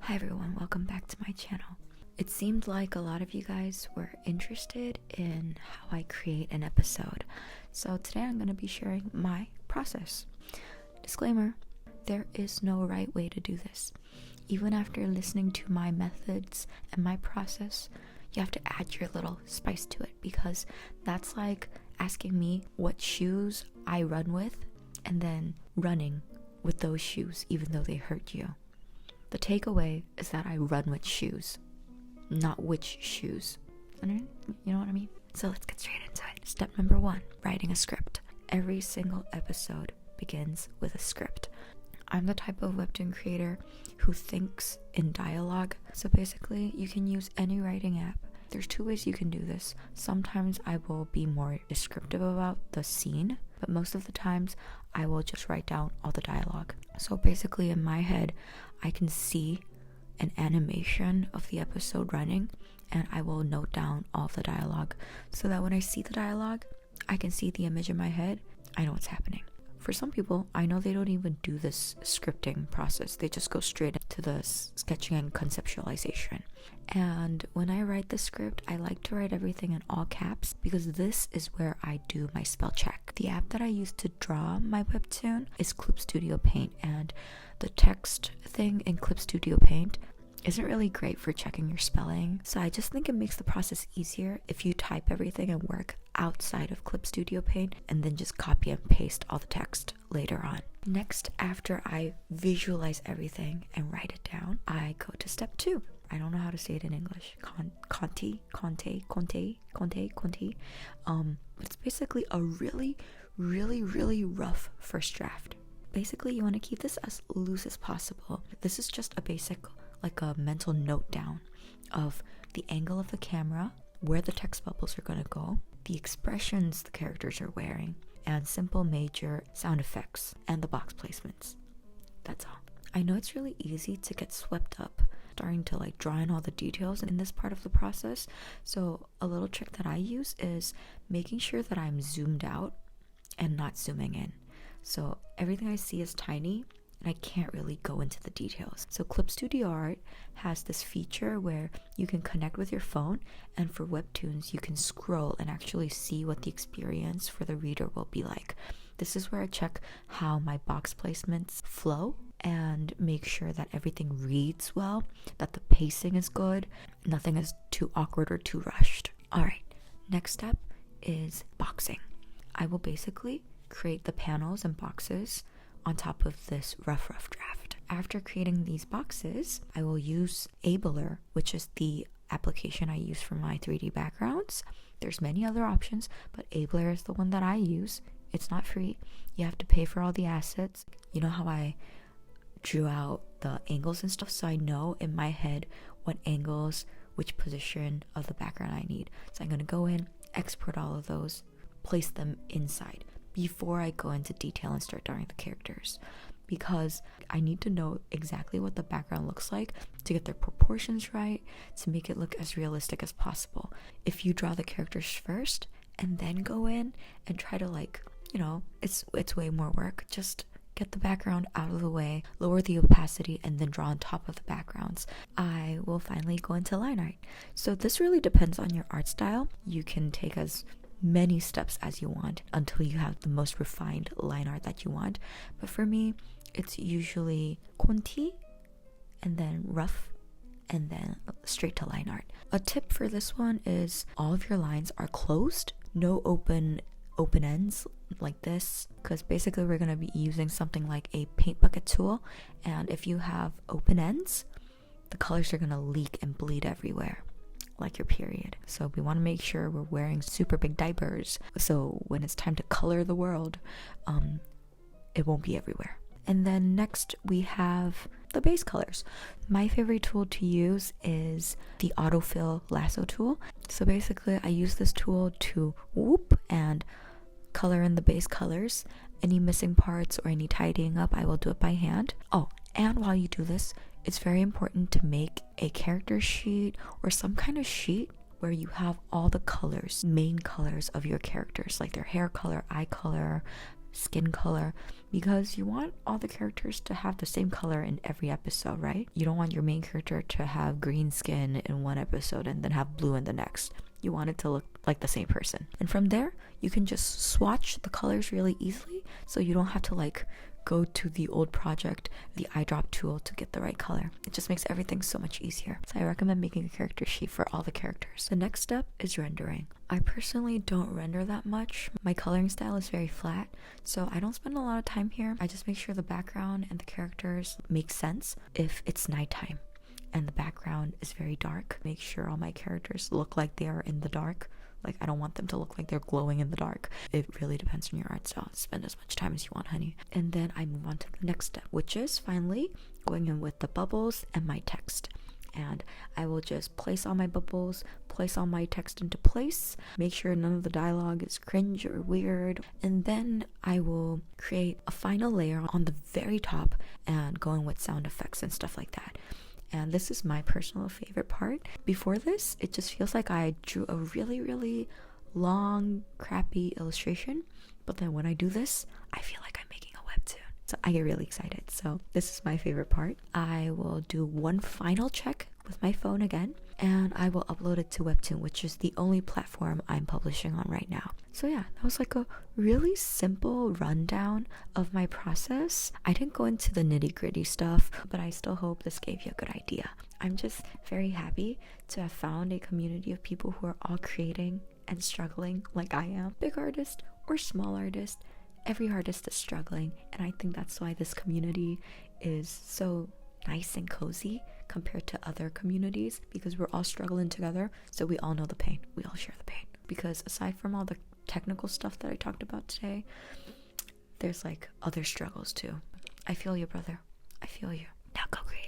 Hi everyone, welcome back to my channel. It seemed like a lot of you guys were interested in how I create an episode, so today I'm going to be sharing my process. Disclaimer, there is no right way to do this. Even after listening to my methods and my process, you have to add your little spice to it, because that's like asking me what shoes I run with and then running with those shoes even though they hurt you. The takeaway is that I run with shoes, not which shoes. You know what I mean? So let's get straight into it. Step number 1, writing a script. Every single episode begins with a script. I'm the type of webtoon creator who thinks in dialogue. So basically, you can use any writing app. There's 2 ways you can do this. Sometimes I will be more descriptive about the scene, but most of the times I will just write down all the dialogue. So basically in my head, I can see an animation of the episode running and I will note down all the dialogue so that when I see the dialogue, I can see the image in my head. I know what's happening. For some people, I know they don't even do this scripting process. They just go straight into the sketching and conceptualization. And when I write the script, I like to write everything in all caps because this is where I do my spell check. The app that I use to draw my webtoon is Clip Studio Paint, and the text thing in Clip Studio Paint isn't really great for checking your spelling. So I just think it makes the process easier if you type everything and work outside of Clip Studio Paint and then just copy and paste all the text later on. Next, after I visualize everything and write it down, I go to step 2. I don't know how to say it in English. Conte. It's basically a really rough first draft. Basically, you want to keep this as loose as possible. This is just a basic, like a mental note down of the angle of the camera, where the text bubbles are going to go, the expressions the characters are wearing, and simple major sound effects and the box placements. That's all. I know it's really easy to get swept up starting to like draw in all the details in this part of the process. So a little trick that I use is making sure that I'm zoomed out and not zooming in. So everything I see is tiny and I can't really go into the details. So Clip Studio Art has this feature where you can connect with your phone, and for webtoons you can scroll and actually see what the experience for the reader will be like. This is where I check how my box placements flow and make sure that everything reads well, that the pacing is good, nothing is too awkward or too rushed. Alright, next step is boxing. I will basically create the panels and boxes on top of this rough draft. After creating these boxes, I will use Abler, which is the application I use for my 3D backgrounds. There's many other options, but Abler is the one that I use. It's not free. You have to pay for all the assets. You know how I drew out the angles and stuff, so I know in my head what angles, which position of the background I need. So I'm going to go in, export all of those, place them inside before I go into detail and start drawing the characters, because I need to know exactly what the background looks like to get their proportions right, to make it look as realistic as possible. If you draw the characters first and then go in and try to it's way more work. Just get the background out of the way, lower the opacity, and then draw on top of the backgrounds. I will finally go into line art. So this really depends on your art style. You can take as many steps as you want until you have the most refined line art that you want. But for me, it's usually Conti and then rough and then straight to line art. A tip for this one is all of your lines are closed, no open ends like this, because basically we're going to be using something like a paint bucket tool, and if you have open ends, the colors are going to leak and bleed everywhere like your period. So we want to make sure we're wearing super big diapers, so when it's time to color the world, it won't be everywhere. And then next we have the base colors. My favorite tool to use is the autofill lasso tool. So basically I use this tool to whoop and color in the base colors. Any missing parts or any tidying up, I will do it by hand. Oh, and while you do this, it's very important to make a character sheet or some kind of sheet where you have all the colors, main colors of your characters, like their hair color, eye color, skin color, because you want all the characters to have the same color in every episode, right? You don't want your main character to have green skin in one episode and then have blue in the next. You want it to look like the same person. And from there, you can just swatch the colors really easily, so you don't have to like go to the old project, the eyedrop tool, to get the right color. It just makes everything so much easier. So I recommend making a character sheet for all the characters. The next step is rendering. I personally don't render that much. My coloring style is very flat, so I don't spend a lot of time here. I just make sure the background and the characters make sense if it's nighttime and the background is very dark. Make sure all my characters look like they are in the dark. Like, I don't want them to look like they're glowing in the dark. It really depends on your art style. Spend as much time as you want, honey. And then I move on to the next step, which is finally going in with the bubbles and my text. And I will just place all my bubbles, place all my text into place, make sure none of the dialogue is cringe or weird, and then I will create a final layer on the very top and go in with sound effects and stuff like that. And this is my personal favorite part. Before this, it just feels like I drew a really, really long, crappy illustration. But then when I do this, I feel like I'm making a webtoon. So I get really excited. So this is my favorite part. I will do one final check with my phone again, and I will upload it to Webtoon, which is the only platform I'm publishing on right now. So yeah, that was like a really simple rundown of my process. I didn't go into the nitty-gritty stuff, but I still hope this gave you a good idea. I'm just very happy to have found a community of people who are all creating and struggling like I am. Big artist or small artist, every artist is struggling, and I think that's why this community is so nice and cozy compared to other communities, because we're all struggling together, so we all know the pain. We all share the pain. Because aside from all the technical stuff that I talked about today, there's like other struggles too. I feel you, brother. I feel you. Now go create.